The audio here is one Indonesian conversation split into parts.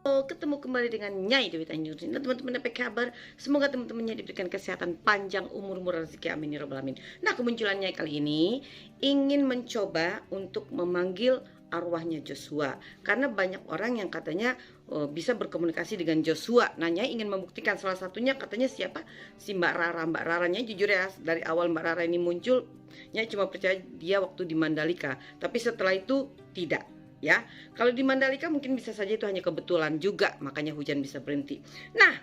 Ketemu kembali dengan Nyai Dewi Tanjung. Nah, teman-teman apa kabar? Semoga teman-temannya diberikan kesehatan panjang, umur murah rezeki, amin ya rabbal alamin. Nah, kemunculan Nyai kali ini ingin mencoba untuk memanggil arwahnya Joshua, karena banyak orang yang katanya bisa berkomunikasi dengan Joshua. Nah, Nyai ingin membuktikan, salah satunya katanya siapa? Si Mbak Rara. Mbak Raranya jujur ya, dari awal Mbak Rara ini muncul, Nyai cuma percaya dia waktu di Mandalika, tapi setelah itu tidak. Ya, kalau di Mandalika mungkin bisa saja itu hanya kebetulan juga, makanya hujan bisa berhenti. Nah,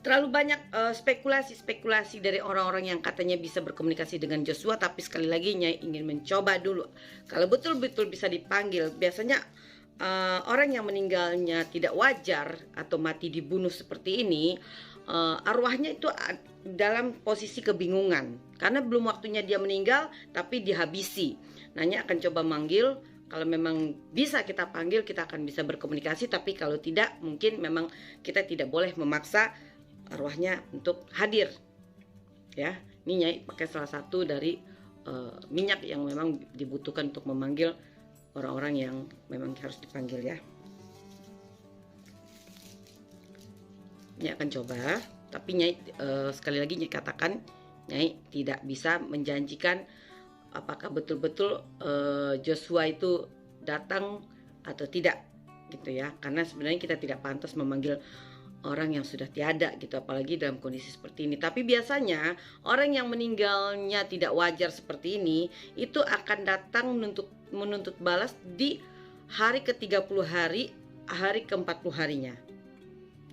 terlalu banyak spekulasi-spekulasi dari orang-orang yang katanya bisa berkomunikasi dengan Joshua, tapi sekali lagi Nyai ingin mencoba dulu. Kalau betul-betul bisa dipanggil, biasanya orang yang meninggalnya tidak wajar atau mati dibunuh seperti ini, arwahnya itu dalam posisi kebingungan karena belum waktunya dia meninggal tapi dihabisi. Nyai akan coba manggil. Kalau memang bisa kita panggil, kita akan bisa berkomunikasi. Tapi kalau tidak, mungkin memang kita tidak boleh memaksa arwahnya untuk hadir. Ya, ini Nyai pakai salah satu dari minyak yang memang dibutuhkan untuk memanggil orang-orang yang memang harus dipanggil ya. Nyai akan coba, tapi Nyai sekali lagi Nyai katakan, Nyai tidak bisa menjanjikan apakah betul-betul Joshua itu datang atau tidak gitu ya, karena sebenarnya kita tidak pantas memanggil orang yang sudah tiada gitu, apalagi dalam kondisi seperti ini. Tapi biasanya orang yang meninggalnya tidak wajar seperti ini itu akan datang menuntut balas di hari ke-30 hari, hari ke-40 harinya.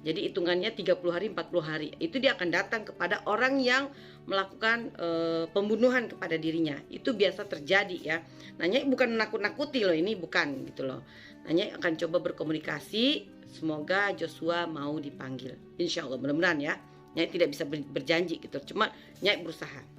Jadi hitungannya 30 hari, 40 hari. Itu dia akan datang kepada orang yang melakukan pembunuhan kepada dirinya. Itu biasa terjadi ya. Nyai bukan menakut-nakuti loh, ini bukan gitu loh. Nyai akan coba berkomunikasi. Semoga Joshua mau dipanggil. Insya Allah, mudah-mudahan ya. Nyai tidak bisa berjanji gitu. Cuma Nyai berusaha.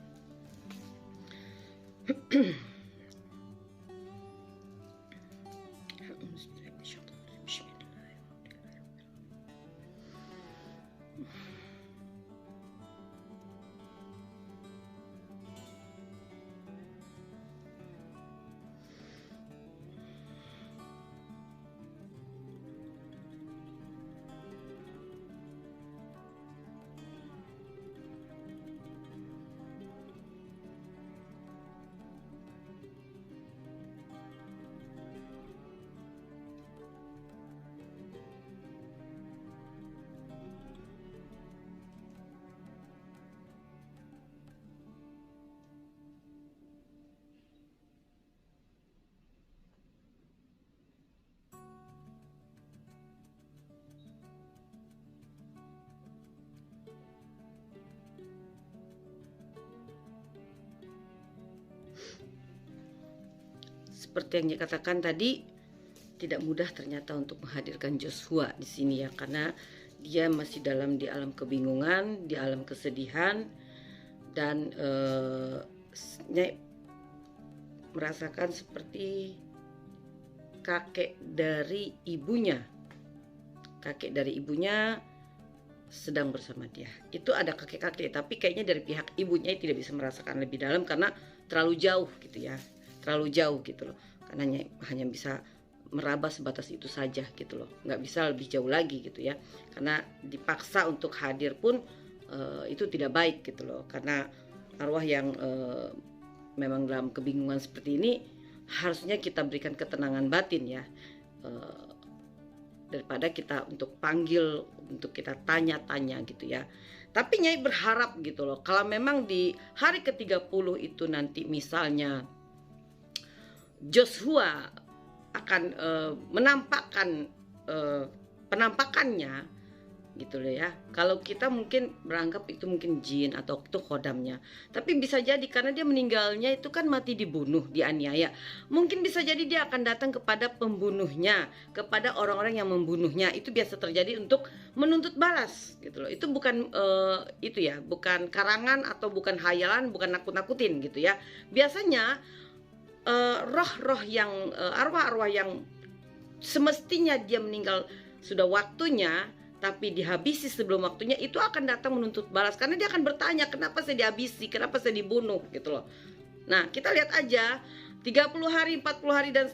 Seperti yang dikatakan tadi, tidak mudah ternyata untuk menghadirkan Joshua di sini ya, karena dia masih di alam kebingungan, di alam kesedihan, dan Nyai merasakan seperti kakek dari ibunya sedang bersama dia. Itu ada kakek-kakek, tapi kayaknya dari pihak ibunya tidak bisa merasakan lebih dalam karena terlalu jauh gitu ya. Terlalu jauh gitu loh, karena hanya bisa meraba sebatas itu saja gitu loh, nggak bisa lebih jauh lagi gitu ya, karena dipaksa untuk hadir pun itu tidak baik gitu loh, karena arwah yang memang dalam kebingungan seperti ini harusnya kita berikan ketenangan batin ya, daripada kita untuk panggil, untuk kita tanya-tanya gitu ya. Tapi Nyai berharap gitu loh, kalau memang di hari ke-30 itu nanti misalnya Joshua akan menampakkan penampakannya gitu loh ya. Kalau kita mungkin beranggap itu mungkin jin atau itu khodamnya, tapi bisa jadi karena dia meninggalnya itu kan mati dibunuh, dianiaya. Mungkin bisa jadi dia akan datang kepada pembunuhnya, kepada orang-orang yang membunuhnya. Itu biasa terjadi untuk menuntut balas gitu loh. Itu bukan itu ya, bukan karangan atau bukan hayalan, bukan nakut-nakutin gitu ya. Biasanya roh-roh yang arwah-arwah yang semestinya dia meninggal sudah waktunya tapi dihabisi sebelum waktunya, itu akan datang menuntut balas karena dia akan bertanya, kenapa saya dihabisi, kenapa saya dibunuh gitu loh. Nah, kita lihat aja 30 hari, 40 hari dan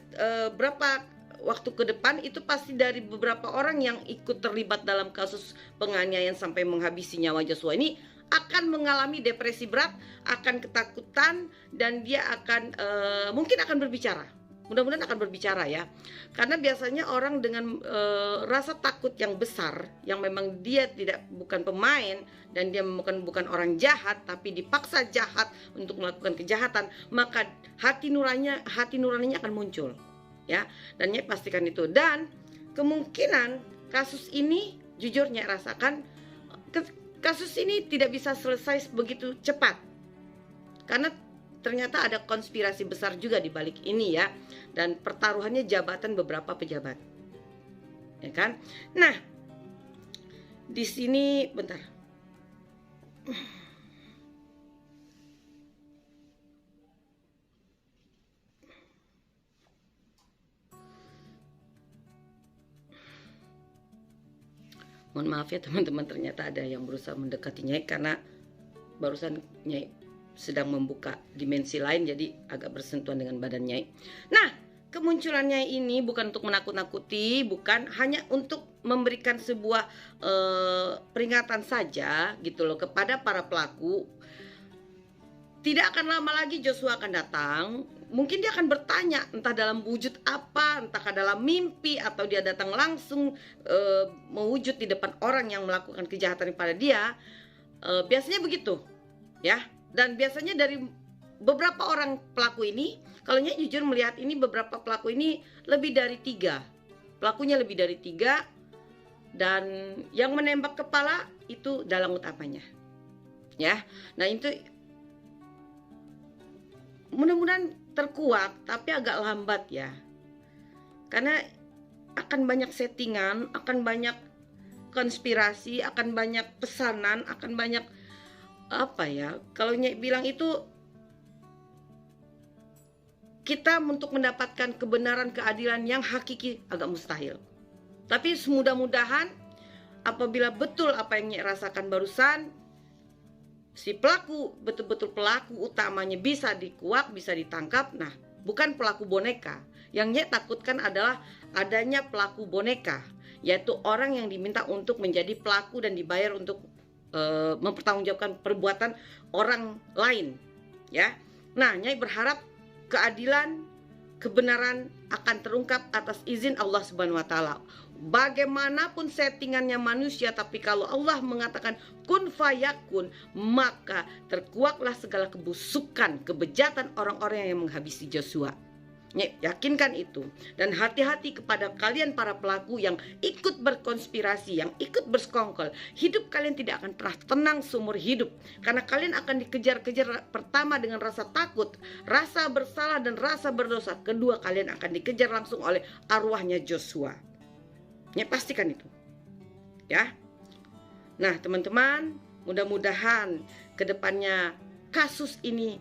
berapa waktu ke depan itu pasti dari beberapa orang yang ikut terlibat dalam kasus penganiayaan sampai menghabisi nyawa Joshua ini akan mengalami depresi berat, akan ketakutan, dan dia akan mungkin akan berbicara. Mudah-mudahan akan berbicara ya. Karena biasanya orang dengan rasa takut yang besar, yang memang dia bukan pemain dan dia bukan orang jahat, tapi dipaksa jahat untuk melakukan kejahatan, maka hati nuraninya akan muncul. Ya, dan Nyai pastikan itu. Dan kemungkinan kasus ini jujur Nyai rasakan kasus ini tidak bisa selesai begitu cepat. Karena ternyata ada konspirasi besar juga di balik ini ya. Dan pertaruhannya jabatan beberapa pejabat. Ya kan? Nah, di sini bentar. Mohon maaf ya teman-teman, ternyata ada yang berusaha mendekati Nyai karena barusan Nyai sedang membuka dimensi lain, jadi agak bersentuhan dengan badan Nyai. Nah, kemunculan Nyai ini bukan untuk menakut-nakuti, bukan, hanya untuk memberikan sebuah peringatan saja gitu loh kepada para pelaku. Tidak akan lama lagi Joshua akan datang. Mungkin dia akan bertanya entah dalam wujud apa, entah dalam mimpi, atau dia datang langsung mewujud di depan orang yang melakukan kejahatan pada dia. Biasanya begitu ya. Dan biasanya dari beberapa orang pelaku ini, kalau Nyai jujur melihat ini, beberapa pelaku ini lebih dari 3. Pelakunya lebih dari 3. Dan yang menembak kepala itu dalang utamanya ya. Nah itu mudah-mudahan terkuak, tapi agak lambat ya. Karena akan banyak settingan, akan banyak konspirasi, akan banyak pesanan, akan banyak apa ya, kalau Nyai bilang itu kita untuk mendapatkan kebenaran, keadilan yang hakiki agak mustahil. Tapi mudah-mudahan apabila betul apa yang Nyai rasakan barusan, si pelaku, betul-betul pelaku utamanya bisa dikuak, bisa ditangkap. Nah, bukan pelaku boneka. Yang Nyai takutkan adalah adanya pelaku boneka, yaitu orang yang diminta untuk menjadi pelaku dan dibayar untuk mempertanggungjawabkan perbuatan orang lain ya. Nah, Nyai berharap keadilan, kebenaran akan terungkap atas izin Allah Subhanahu wa taala. Bagaimanapun settingannya manusia, tapi kalau Allah mengatakan kun fayakun, maka terkuaklah segala kebusukan, kebejatan orang-orang yang menghabisi Joshua. Yakinkan itu. Dan hati-hati kepada kalian para pelaku yang ikut berkonspirasi, yang ikut bersekongkol. Hidup kalian tidak akan pernah tenang seumur hidup, karena kalian akan dikejar-kejar, pertama dengan rasa takut, rasa bersalah, dan rasa berdosa. Kedua, kalian akan dikejar langsung oleh arwahnya Joshua. Pastikan itu ya. Nah teman-teman, mudah-mudahan kedepannya kasus ini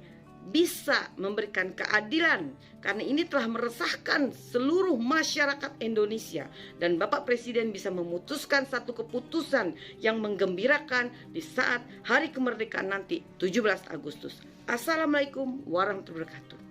bisa memberikan keadilan, karena ini telah meresahkan seluruh masyarakat Indonesia, dan Bapak Presiden bisa memutuskan satu keputusan yang menggembirakan di saat hari kemerdekaan nanti 17 Agustus. Assalamualaikum warahmatullahi wabarakatuh.